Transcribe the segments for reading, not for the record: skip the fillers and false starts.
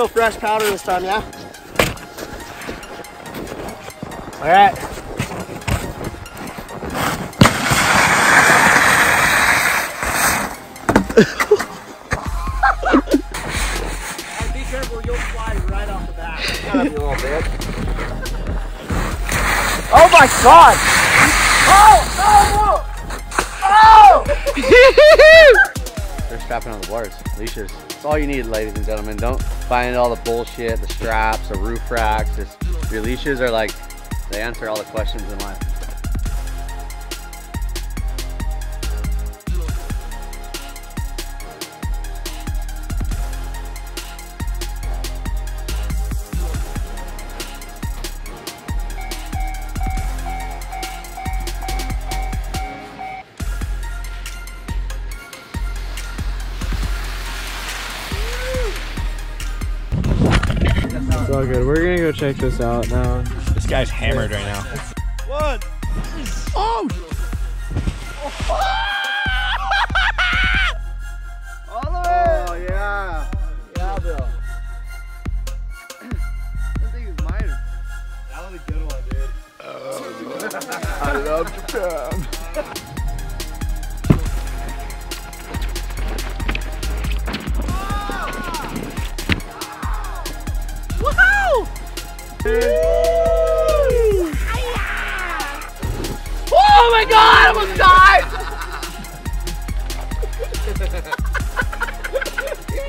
no fresh powder this time, yeah? All right. Be careful, you'll fly right off the bat. Shut up, you little bitch. Oh my god! Oh! Oh! They're strapping on the boards, leashes. It's all you need, ladies and gentlemen. Don't buy into all the bullshit, the straps, the roof racks. Just, your leashes are like, they answer all the questions in life. It's all good. We're gonna go check this out now. This guy's hammered right now. One. Oh! All the way! Oh, yeah. Yeah, Bill. That thing is mine. That was a good one, dude. I love Japan. Oh my god, I almost died!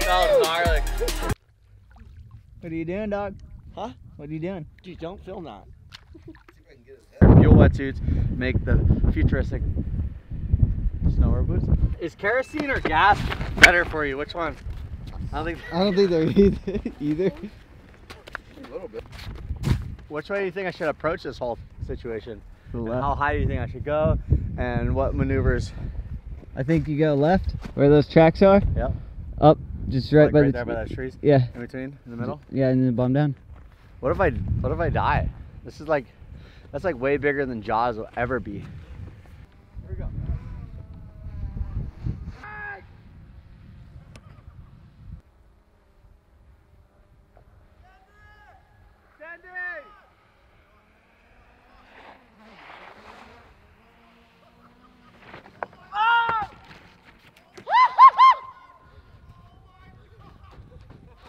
That was gnarly. What are you doing, dog? Huh? What are you doing? Dude, don't film that. Fuel wetsuits make the futuristic snowboard boots. Is kerosene or gas better for you? Which one? I don't think they're either. A little bit. Which way do you think I should approach this whole situation? And Left. how high do you think I should go? And what maneuvers? I think you go left, where those tracks are. Yep. Up, just right Like by right the there by those trees? Yeah. In between? In the middle? Yeah, and then bomb down. What if I die? This is like, that's like way bigger than Jaws will ever be. Here we go.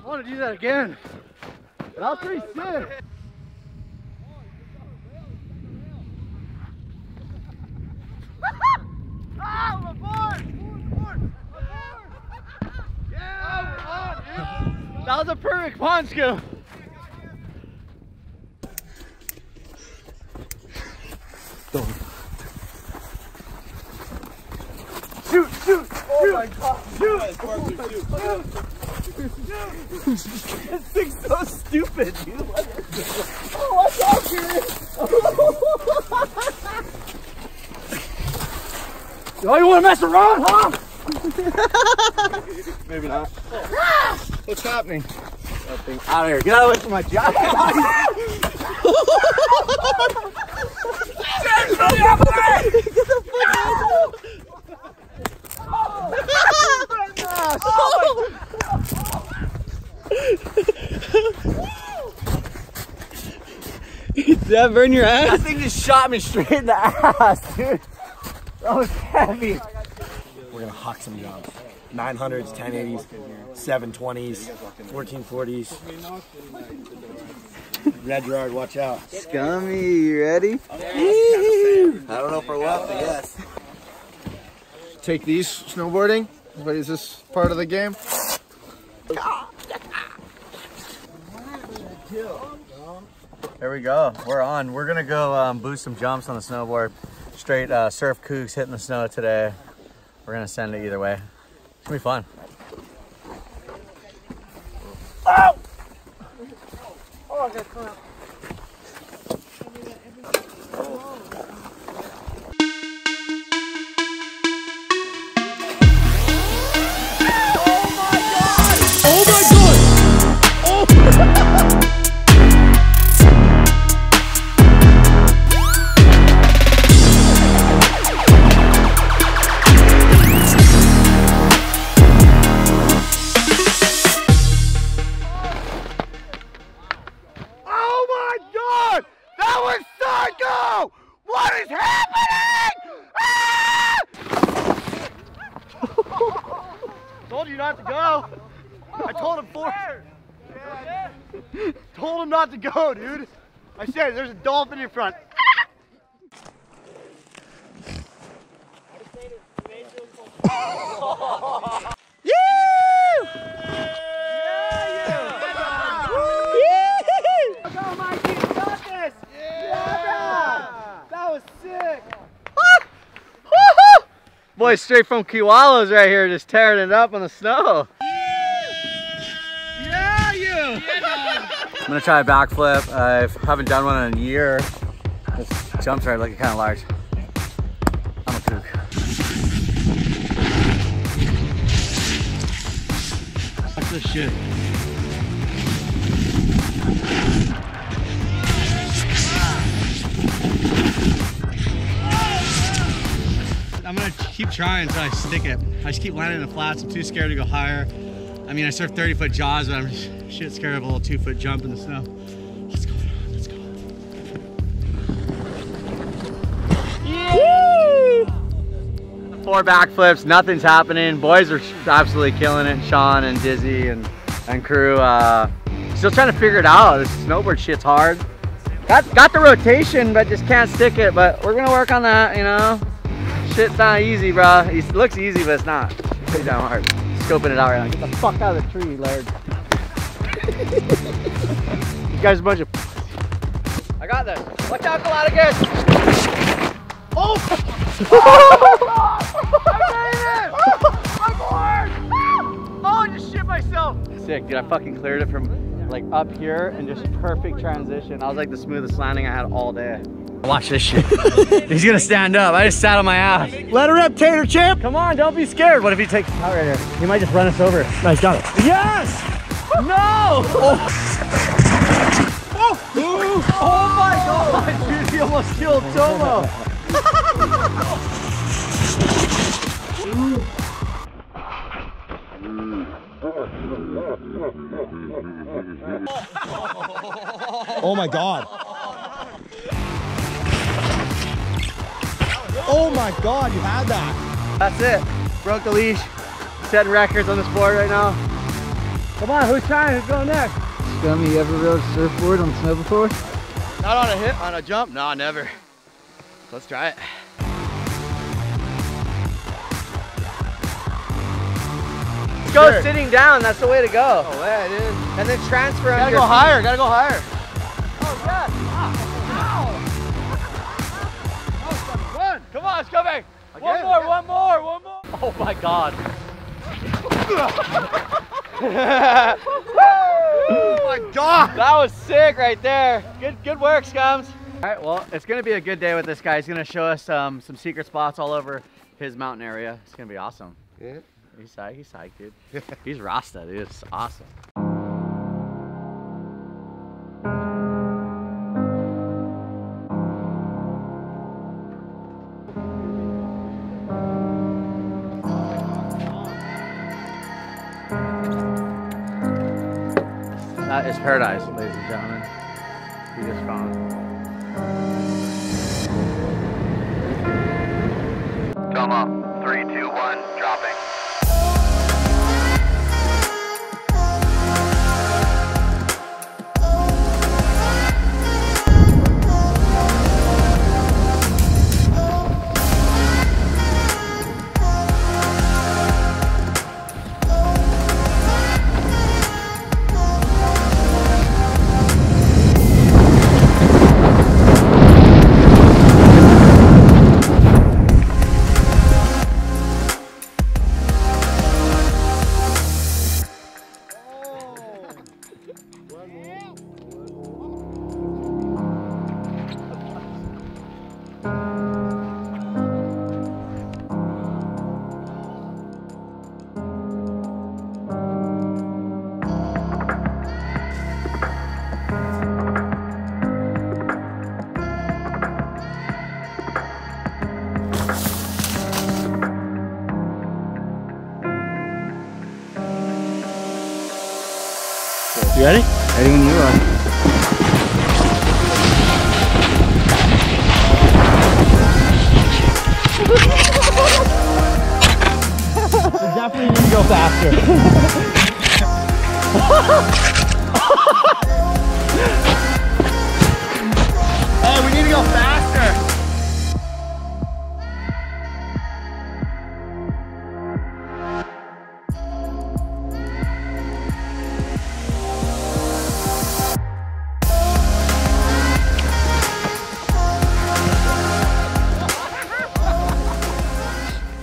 I want to do that again. That was pretty sick. That was a perfect pond scoop. Shoot, shoot, oh my god, shoot! This thing's so stupid, dude. Oh, what's up, dude? Oh, you want to mess around, huh? Maybe not. What's happening? That thing out of here. Get out of the way from my job. Did that burn your ass? That thing just shot me straight in the ass, dude. That was heavy. We're gonna hawk some jobs. 900s, 1080s, 720s, 1440s. Red Yard, watch out. Scummy, you ready? I don't know for what, but yes. Take these snowboarding. What is this part of the game? There we go. We're on. We're gonna go boost some jumps on the snowboard. Straight surf kooks hitting the snow today. We're gonna send it either way. It's gonna be fun. Oh! Oh, I got caught. What is happening? Ah! Told you not to go. I told him told him not to go, dude. I said there's a dolphin in front. Boys straight from Kiwalos right here, just tearing it up on the snow. Yeah, you! I'm gonna try a backflip. I haven't done one in a year. This jumps right looking kind of large. I'm a kook. Watch this shit. I'm gonna keep trying until I stick it. I just keep landing in the flats. I'm too scared to go higher. I mean, I surf 30-foot jaws, but I'm just shit scared of a little 2-foot jump in the snow. Let's go, let's go. Yeah! 4 backflips, nothing's happening. Boys are absolutely killing it. Sean and Dizzy and crew. Still trying to figure it out. This snowboard shit's hard. Got the rotation, but just can't stick it. But we're gonna work on that, you know. Shit's not easy, bro. It looks easy, but it's not. It's pretty damn hard. Scoping it out right now. Get the fuck out of the tree, Laird. You guys are a bunch of... I got this. Watch out, Galacticus! Oh! I made it! I'm bored! Oh, I just shit myself. Sick, dude. I fucking cleared it from like up here and just perfect transition. I was like the smoothest landing I had all day. Watch this shit. He's gonna stand up. I just sat on my ass. Let her rip, Tater Chip. Come on, don't be scared. What if he takes out right here? He might just run us over. Nice, got it. Yes! No! Oh, oh my god, dude, he almost killed Tomo. Oh my god. Oh my god, you had that. That's it. Broke the leash. Setting records on this board right now. Come on, who's trying? Who's going next? Scummy, you ever rode a surfboard on snow before? Not on a hit, on a jump? No, never. Let's try it. Go Sure. sitting down, that's the way to go. Oh yeah, it is. And then transfer Gotta on go your higher, gotta go higher. Oh, yes. One. Come on, it's coming. One more. Oh my god. Oh my god. That was sick right there. Good work, Scums. All right, well, it's gonna be a good day with this guy. He's gonna show us some secret spots all over his mountain area. It's gonna be awesome. Yeah. He's psyched, dude. He's Rasta, dude. It's awesome. That is paradise, ladies and gentlemen. We just found. Come up. 3, 2, 1, dropping. You ready? Ready when you are. faster. Hey, we need to go faster.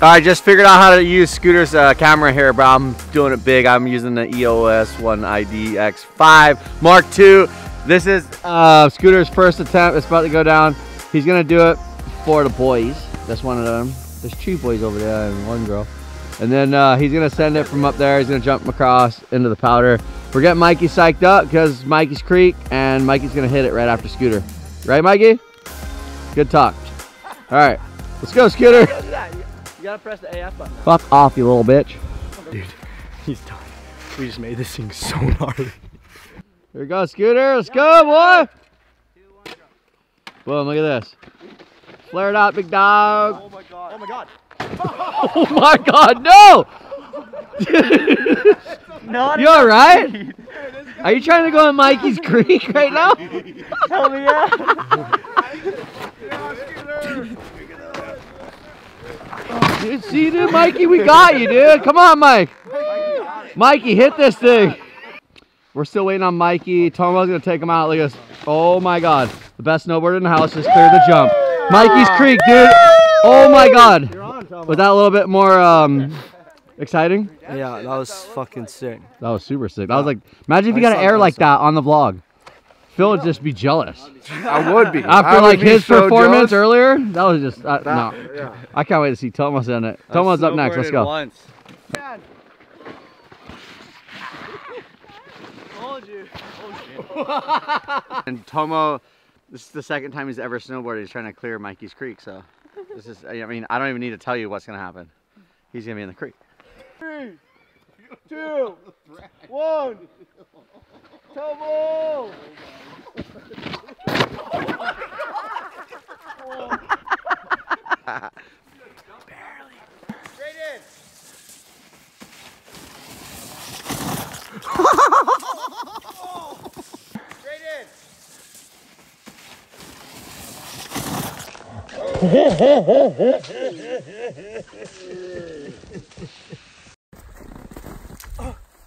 Alright, just figured out how to use Scooter's camera here, but I'm doing it big. I'm using the EOS 1ID X5 Mark II. This is Scooter's first attempt. It's about to go down. He's gonna do it for the boys. That's one of them. There's 2 boys over there and 1 girl. And then he's gonna send it from up there. He's gonna jump across into the powder. We're getting Mikey psyched up because Mikey's Creek, and Mikey's gonna hit it right after Scooter. Right, Mikey? Good talk. All right, let's go, Scooter. You gotta press the AF button. Fuck off, you little bitch. Dude, he's done. We just made this thing so gnarly. Here we go, Scooter. Let's go, boy. Boom, look at this. Flare it out, big dog. Oh my god. Oh my god. Oh my god, no! You alright? Are you trying to go in Mikey's Creek right now? Hell yeah. Dude, see, dude, Mikey, we got you, dude. Come on, Mike. Mikey, hit this thing. We're still waiting on Mikey. Tomo's gonna take him out. Look at this. Oh my god. The best snowboarder in the house just cleared the jump. Mikey's Creek, dude. Oh my god. Was that a little bit more exciting? Yeah, that was fucking sick. That was super sick. That was like, imagine if you got an air like that on the vlog. Phil would just be jealous. I would be. After like his performance earlier, that was just, no. Yeah. I can't wait to see Tomo's in it. Tomo's up next, let's go. Once. Told you. And Tomo, this is the second time he's ever snowboarded. He's trying to clear Mikey's Creek, so this is, I mean, I don't even need to tell you what's gonna happen. He's gonna be in the creek. 3, 2, 1. Tomo! Barely. Straight in. Straight in.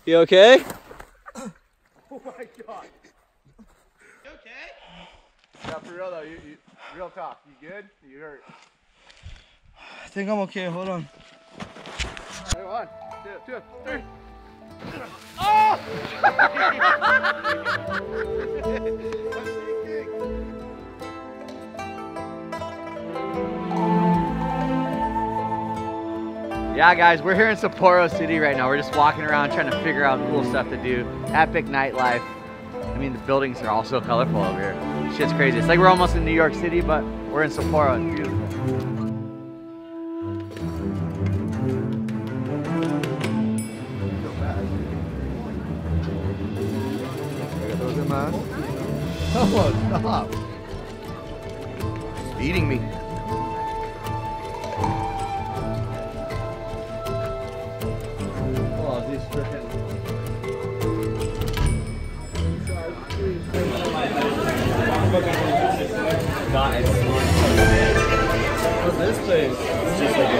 You okay? Oh my god. You okay? Yeah, for real though, you real talk. You good? You hurt? I think I'm okay. Hold on. 1, 2, 3. Yeah, guys, we're here in Sapporo City right now. We're just walking around trying to figure out cool stuff to do. Epic nightlife. I mean, the buildings are all so colorful over here. Shit's crazy. It's like we're almost in New York City, but we're in Sapporo. It's beautiful. Come on, stop. It's eating me. Oh, these freaking. What's this place? It's just like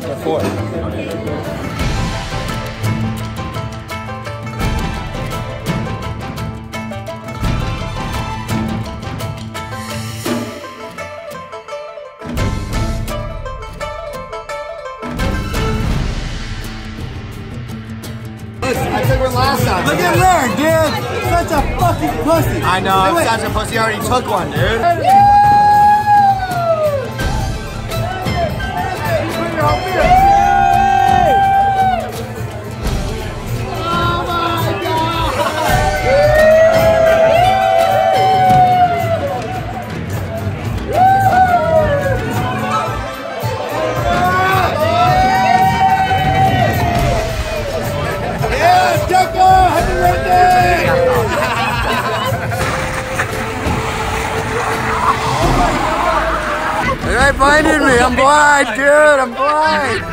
What for? I took one last time. Look at her, dude! Such a fucking pussy! I know, I'm such a pussy. I already took one, dude. light blinded me. I'm blind, dude. I'm blind.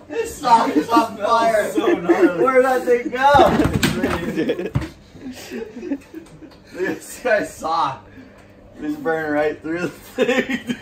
This sock is on fire. So where did that thing go? Look at this guy's sock. It's burning right through the thing, dude.